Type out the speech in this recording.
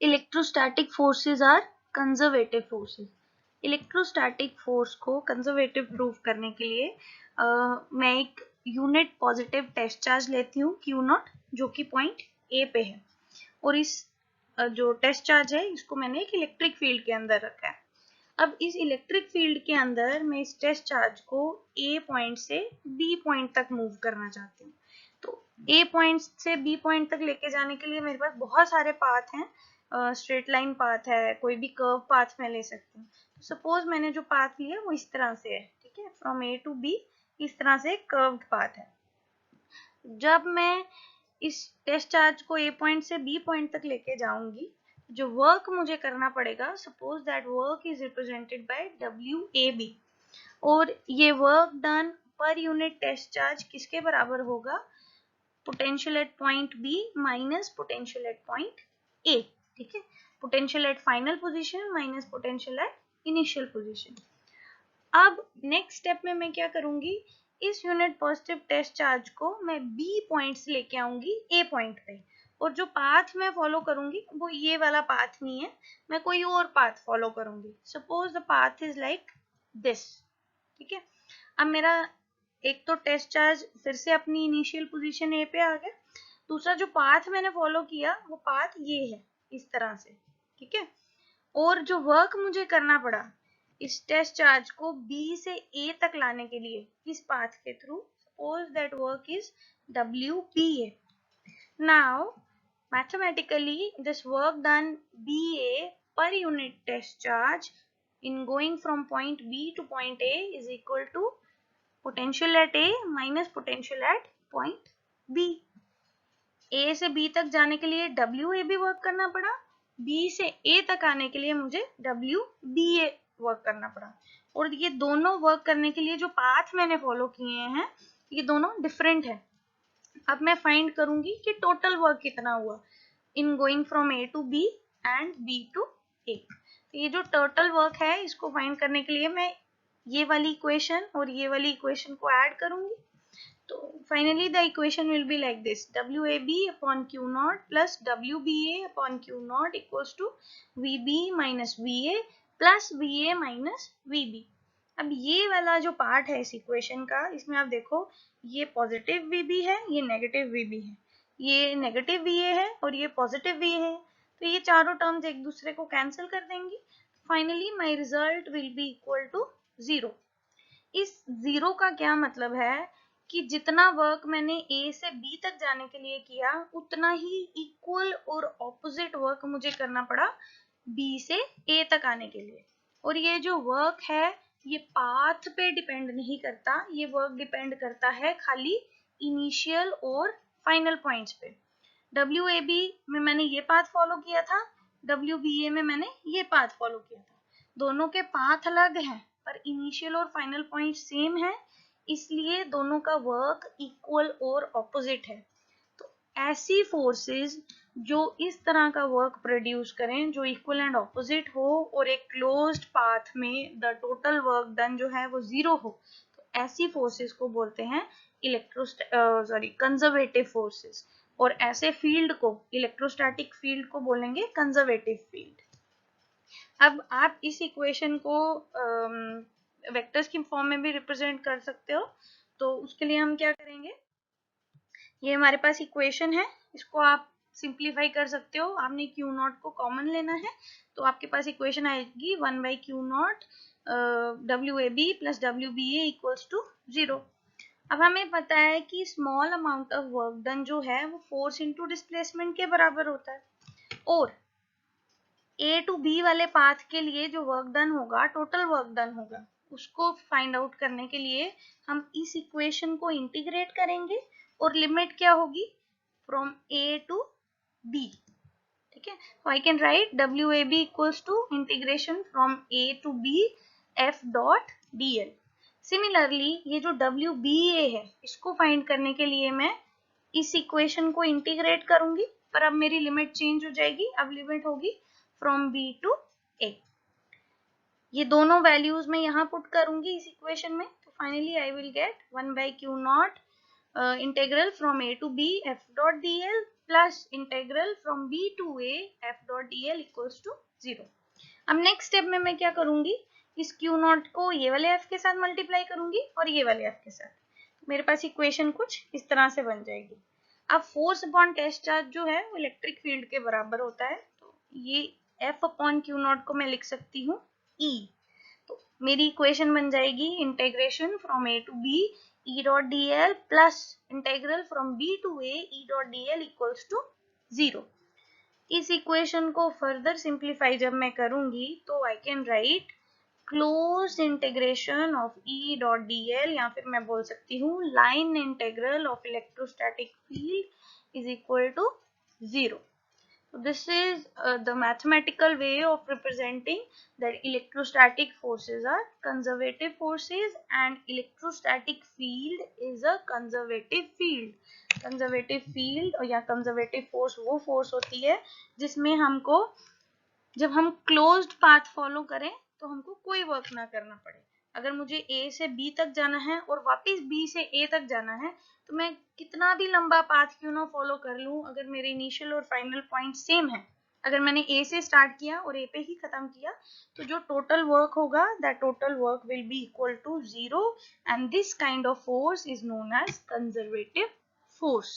Electrostatic forces are conservative forces. Electrostatic force को conservative prove करने के लिए मैं एक यूनिट पॉजिटिव टेस्ट चार्ज लेती हूँ Q नॉट, जो कि पॉइंट A पे है, और इस जो टेस्ट चार्ज है इसको मैंने एक इलेक्ट्रिक फील्ड के अंदर रखा है। अब इस इलेक्ट्रिक फील्ड के अंदर मैं इस टेस्ट चार्ज को A पॉइंट से B पॉइंट तक मूव करना चाहती हूँ। तो A पॉइंट से B पॉइंट तक लेके जाने के लिए मेरे पास बहुत सारे पाथ हैं, स्ट्रेट लाइन पाथ है, कोई भी कर्व पाथ मैं ले सकती हूँ। तो सपोज मैंने जो पाथ लिया वो इस तरह से है, ठीक है, फ्रॉम A टू B इस तरह से कर्व्ड पाथ है। जब मैं इस टेस्ट चार्ज को A पॉइंट से B पॉइंट तक लेके जाऊंगी, जो वर्क मुझे करना पड़ेगा, suppose that work is represented by WAB, और ये work done per unit test charge किसके बराबर होगा, potential at point B minus potential at point A, ठीक है, potential at final position minus potential at initial position. अब next step में मैं क्या करूंगी, इस यूनिट पॉजिटिव टेस्ट चार्ज को मैं B पॉइंट से लेके आऊंगी A पॉइंट पे, और जो पाथ मैं फॉलो करूंगी वो ये वाला पाथ नहीं है, मैं कोई और पाथ फॉलो करूंगी। Suppose the path is like this, ठीक है। अब मेरा एक तो टेस्ट चार्ज फिर से अपनी इनिशियल पोजीशन A पे आ गया, दूसरा जो पाथ मैंने फॉलो किया वो पाथ ये है इस तरह से, ठीक है। और जो वर्क मुझे करना पड़ा इस टेस्ट चार्ज को B से A तक लाने के लिए इस पाथ के through, suppose that work is WBA। Now mathematically this work done BA per unit test charge in going from point B to point A is equal to potential at A minus potential at point B। A से B तक जाने के लिए WAB work करना पड़ा, B से A तक आने के लिए मुझे WBA वर्क करना पड़ा, और ये दोनों वर्क करने के लिए जो पाथ मैंने फॉलो किए हैं ये दोनों डिफरेंट है। अब मैं फाइंड करूंगी कि टोटल वर्क कितना हुआ in going from A to B and B to A। तो ये जो टोटल वर्क है इसको फाइंड करने के लिए मैं ये वाली इक्वेशन और ये वाली इक्वेशन को ऐड करूंगी। तो finally the equation will be like this, WAB upon Q naught plus WBA upon Q naught equals to VB minus VA plus VA minus VB। अब ये वाला जो पार्ट है इस इक्वेशन का, इसमें आप देखो ये पॉजिटिव VB है, ये नेगेटिव VB है, ये नेगेटिव VA है और ये पॉजिटिव VA है, तो ये चारों टर्म्स एक दूसरे को कैंसिल कर देंगी। Finally my result will be equal to 0। इस 0 का क्या मतलब है कि जितना वर्क मैंने A से B तक जाने के लिए किया उतना ही इक्वल और ऑपोजिट वर्क मुझे करना पड़ा B से A तक आने के लिए। और ये जो वर्क है ये पाथ पे डिपेंड नहीं करता, ये वर्क डिपेंड करता है खाली इनिशियल और फाइनल पॉइंट्स पे। WAB में मैंने ये पाथ फॉलो किया था, WBA में मैंने ये पाथ फॉलो किया था, दोनों के पाथ अलग हैं पर इनिशियल और फाइनल पॉइंट सेम है, इसलिए दोनों का वर्क इक्वल और ऑपोजिट है। तो ऐसी फोर्सेस जो इस तरह का वर्क प्रोड्यूस करें जो इक्वल एंड ऑपोजिट हो और एक क्लोज्ड पाथ में द टोटल वर्क डन जो है वो 0 हो, तो ऐसी फोर्सेस को बोलते हैं कंजर्वेटिव फोर्सेस, और ऐसे फील्ड को, इलेक्ट्रोस्टैटिक फील्ड को बोलेंगे कंजर्वेटिव फील्ड। अब आप इस इक्वेशन को वेक्टर्स की फॉर्म में भी रिप्रेजेंट कर सकते हो, तो उसके लिए हम क्या करेंगे, ये हमारे पास इक्वेशन है, इसको आप सिंप्लीफाई कर सकते हो, आपने Q नॉट को कॉमन लेना है, तो आपके पास इक्वेशन आएगी 1 by Q naught WAB plus WBA equals to 0। अब हमें पता है कि small amount of work done जो है वो फोर्स इनटू डिस्प्लेसमेंट के बराबर होता है, और A टू B वाले पाथ के लिए जो वर्क डन होगा, टोटल वर्क डन होगा, उसको फाइंड आउट करने के लिए हम इस इक्वेशन को इंटीग्रेट करेंगे, और लिमिट क्या होगी, फ्रॉम A टू B, ठीक है। तो I can write WAB equals to integration from A to B F dot DL। Similarly ये जो WBA है इसको फाइंड करने के लिए मैं इस इक्वेशन को इंटीग्रेट करूंगी, पर अब मेरी लिमिट चेंज हो जाएगी, अब लिमिट होगी फ्रॉम B टू A। ये दोनों वैल्यूज मैं यहाँ पुट करूंगी इस इक्वेशन में, तो finally I will get 1 by Q naught integral from A to B F dot DL plus integral from B to A F dot D L equals to 0। अब next step में मैं क्या करूंगी, इस क्यू नॉट को ये वाले F के साथ मल्टीप्लाई करूंगी और ये वाले एफ के साथ, मेरे पास इक्वेशन कुछ इस तरह से बन जाएगी। अब फोर्स अपॉन टेस्ट चार्ज जो है वो इलेक्ट्रिक फील्ड के बराबर होता है, तो ये एफ अपॉन क्यू नॉट को मैं लिख सकती हूँ ई। तो मेरी इक्वेशन बन जाएगी integration from A to B E dot D L plus integral from B to A E dot D L equals to 0। इस इक्वेशन को फर्दर सिंप्लीफाई जब मैं करूंगी तो I can write close integration of E dot D L, या फिर मैं बोल सकती हूँ line integral of electrostatic field is equal to 0। So this is the mathematical way of representing that electrostatic forces are conservative forces and electrostatic field is a conservative field. Conservative field और या conservative force वो force होती है जिसमें हमको जब हम closed path follow करें तो हमको कोई वर्क ना करना पड़े। अगर मुझे ए से बी तक जाना है और वापस बी से ए तक जाना है तो मैं कितना भी लंबा पाथ क्यों ना फॉलो कर लूं, अगर मेरे इनिशियल और फाइनल पॉइंट सेम है, अगर मैंने ए से स्टार्ट किया और ए पे ही खत्म किया तो जो टोटल वर्क होगा that total work will be equal to 0 and this kind of force is known as conservative force.